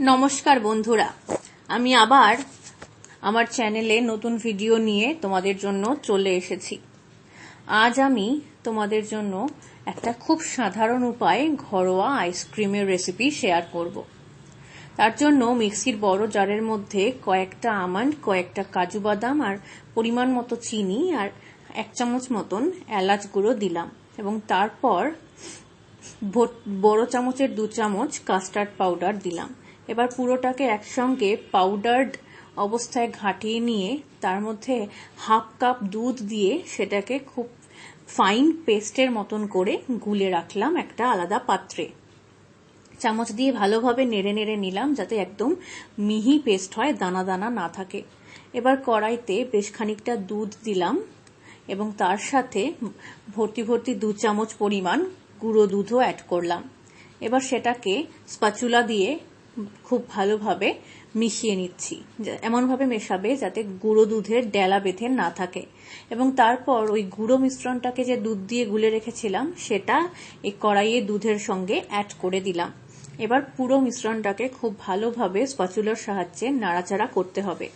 নমস্কার বন্ধুরা, আমি আবার আমার চ্যানেলে নতুন ভিডিও নিয়ে তোমাদের জন্য চলে এসেছি। আজ আমি তোমাদের জন্য একটা খুব সাধারণ উপায়ে ঘরোয়া আইসক্রিমের রেসিপি শেয়ার করব। তার জন্য মিক্সির বড় জারের মধ্যে কয়েকটা আমন্ড, কয়েকটা কাজু বাদাম আর পরিমাণ মতো চিনি আর 1 চামচ মতন এলাচ গুঁড়ো দিলাম এবং তারপর বড় চামচের 2 চামচ কাস্টার্ড পাউডার দিলাম। এবার পুরোটাকে একসঙ্গে পাউডার্ড অবস্থায় ঘাটিয়ে নিয়ে তার মধ্যে হাফ কাপ দুধ দিয়ে সেটাকে খুব ফাইন পেস্টের মতন করে গুলে রাখলাম একটা আলাদা পাত্রে। চামচ দিয়ে ভালোভাবে নেড়ে নেড়ে নিলাম যাতে একদম মিহি পেস্ট হয়, দানা দানা না থাকে। এবার কড়াইতে বেশ খানিকটা দুধ দিলাম এবং তার সাথে ভর্তি 2 চামচ পরিমাণ গুঁড়ো দুধও অ্যাড করলাম। এবার সেটাকে স্প্যাচুলা দিয়ে খুব ভালোভাবে মিশিয়ে নিচ্ছি। এমনভাবে মেশাবে যাতে গুঁড়ো দুধের ডেলা বেঁধে না থাকে এবং তারপর ওই গুঁড়ো মিশ্রণটাকে যে দুধ দিয়ে গুলে রেখেছিলাম সেটা এই কড়াইয়ে দুধের সঙ্গে অ্যাড করে দিলাম। এবার পুরো মিশ্রণটাকে খুব ভালোভাবে স্প্যাচুলার সাহায্যে নাড়াচাড়া করতে হবে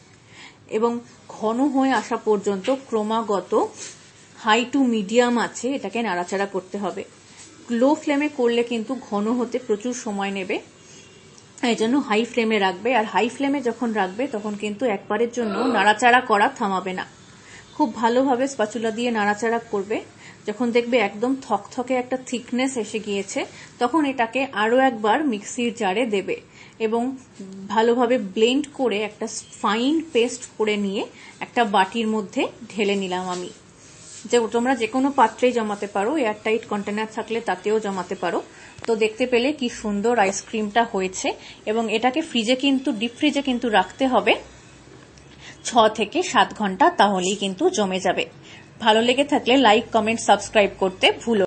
এবং ঘন হয়ে আসা পর্যন্ত ক্রমাগত হাই টু মিডিয়াম আছে এটাকে নাড়াচাড়া করতে হবে। লো ফ্লেমে করলে কিন্তু ঘন হতে প্রচুর সময় নেবে, এই জন্য হাই ফ্লেমে রাখবে। আর হাই ফ্লেমে যখন রাখবে তখন কিন্তু একবারের জন্য নাড়াচাড়া করা থামাবে না, খুব ভালোভাবে স্প্যাচুলা দিয়ে নাড়াচাড়া করবে। যখন দেখবে একদম থকথকে একটা থিকনেস এসে গিয়েছে তখন এটাকে আরো একবার মিক্সির জারে দেবে এবং ভালোভাবে ব্লেন্ড করে একটা ফাইন পেস্ট করে নিয়ে একটা বাটির মধ্যে ঢেলে নিলাম আমি। যে তোমরা যে কোনো পাত্রেই জমাতে পারো, এয়ারটাইট কন্টেনার থাকলে তাতেও জমাতে পারো। তো দেখতে পেলে কি সুন্দর আইসক্রিমটা হয়েছে এবং এটাকে ডিপ ফ্রিজে কিন্তু রাখতে হবে 6 থেকে 7 ঘন্টা, তাহলেই কিন্তু জমে যাবে। ভালো লেগে থাকলে লাইক, কমেন্ট, সাবস্ক্রাইব করতে ভুলো